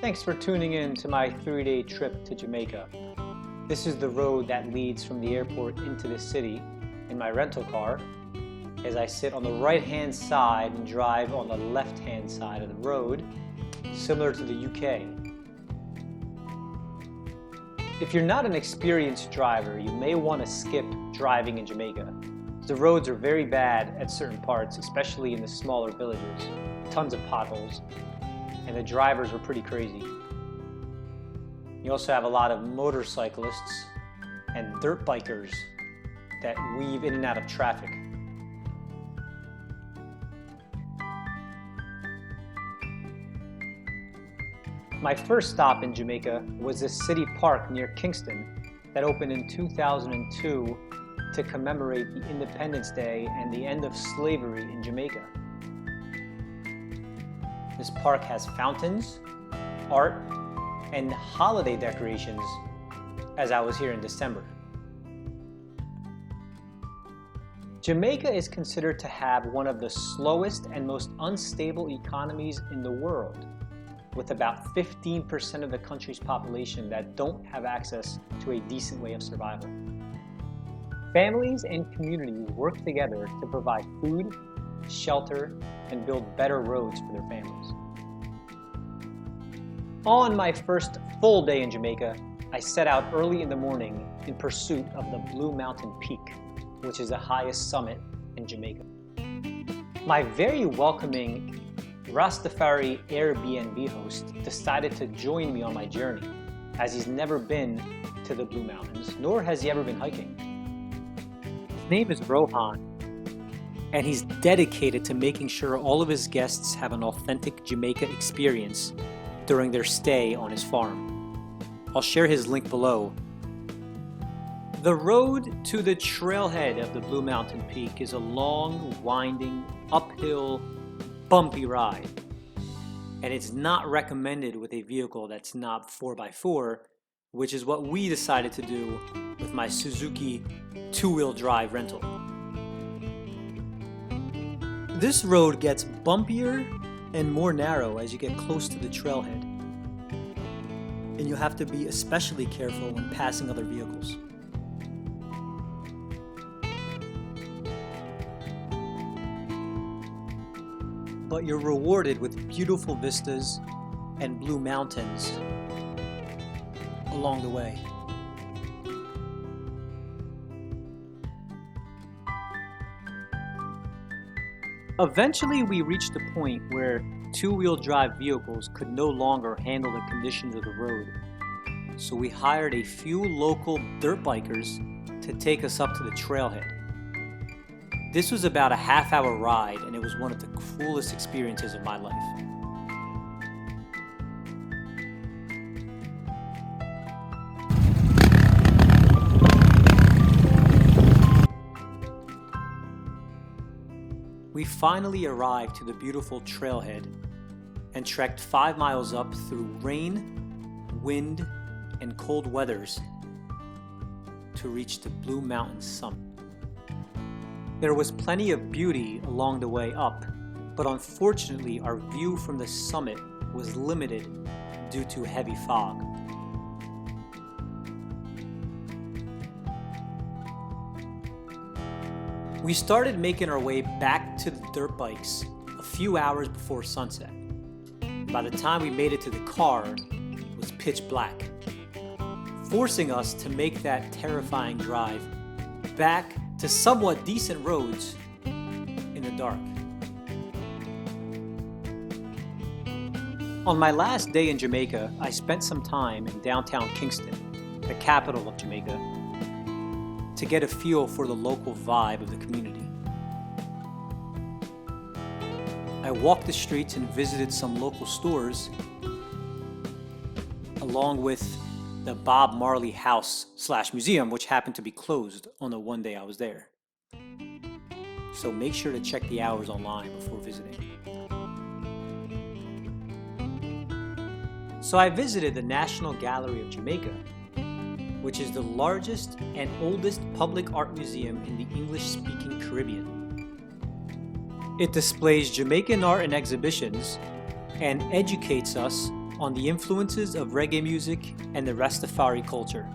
Thanks for tuning in to my 3-day trip to Jamaica. This is the road that leads from the airport into the city in my rental car as I sit on the right-hand side and drive on the left-hand side of the road, similar to the UK. If you're not an experienced driver, you may want to skip driving in Jamaica. The roads are very bad at certain parts, especially in the smaller villages. Tons of potholes, and the drivers were pretty crazy. You also have a lot of motorcyclists and dirt bikers that weave in and out of traffic. My first stop in Jamaica was a city park near Kingston that opened in 2002 to commemorate the Independence Day and the end of slavery in Jamaica. This park has fountains, art, and holiday decorations as I was here in December. Jamaica is considered to have one of the slowest and most unstable economies in the world, with about 15% of the country's population that don't have access to a decent way of survival. Families and communities work together to provide food, shelter, and build better roads for their families. On my first full day in Jamaica, I set out early in the morning in pursuit of the Blue Mountain Peak, which is the highest summit in Jamaica. My very welcoming Rastafari Airbnb host decided to join me on my journey, as he's never been to the Blue Mountains, nor has he ever been hiking. His name is Rohan, and he's dedicated to making sure all of his guests have an authentic Jamaica experience during their stay on his farm. I'll share his link below. The road to the trailhead of the Blue Mountain Peak is a long, winding, uphill, bumpy ride, and it's not recommended with a vehicle that's not 4x4, which is what we decided to do with my Suzuki two-wheel drive rental. This road gets bumpier and more narrow as you get close to the trailhead, and you'll have to be especially careful when passing other vehicles. But you're rewarded with beautiful vistas and blue mountains along the way. Eventually, we reached a point where two-wheel drive vehicles could no longer handle the conditions of the road. So we hired a few local dirt bikers to take us up to the trailhead. This was about a half-hour ride, and it was one of the coolest experiences of my life. We finally arrived to the beautiful trailhead and trekked 5 miles up through rain, wind, and cold weathers to reach the Blue Mountain summit. There was plenty of beauty along the way up, but unfortunately our view from the summit was limited due to heavy fog. We started making our way back to the dirt bikes a few hours before sunset. By the time we made it to the car, it was pitch black, forcing us to make that terrifying drive back to somewhat decent roads in the dark. On my last day in Jamaica, I spent some time in downtown Kingston, the capital of Jamaica, to get a feel for the local vibe of the community. I walked the streets and visited some local stores, along with the Bob Marley House/museum, which happened to be closed on the one day I was there. So make sure to check the hours online before visiting. So I visited the National Gallery of Jamaica, which is the largest and oldest public art museum in the English-speaking Caribbean. It displays Jamaican art and exhibitions and educates us on the influences of reggae music and the Rastafari culture.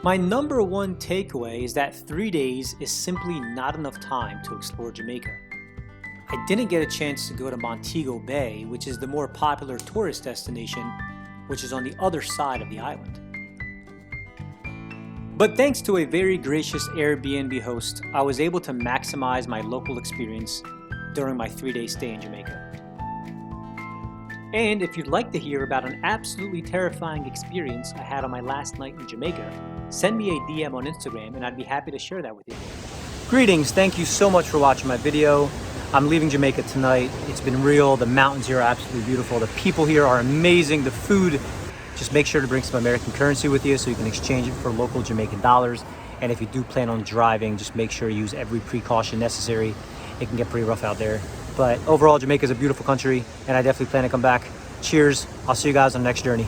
My number one takeaway is that 3 days is simply not enough time to explore Jamaica. I didn't get a chance to go to Montego Bay, which is the more popular tourist destination, which is on the other side of the island. But thanks to a very gracious Airbnb host, I was able to maximize my local experience during my 3-day stay in Jamaica. And if you'd like to hear about an absolutely terrifying experience I had on my last night in Jamaica, send me a DM on Instagram and I'd be happy to share that with you. Greetings, thank you so much for watching my video. I'm leaving Jamaica tonight. It's been real. The mountains here are absolutely beautiful. The people here are amazing. The food, just make sure to bring some American currency with you so you can exchange it for local Jamaican dollars. And if you do plan on driving, just make sure you use every precaution necessary. It can get pretty rough out there. But overall, Jamaica is a beautiful country and I definitely plan to come back. Cheers. I'll see you guys on the next journey.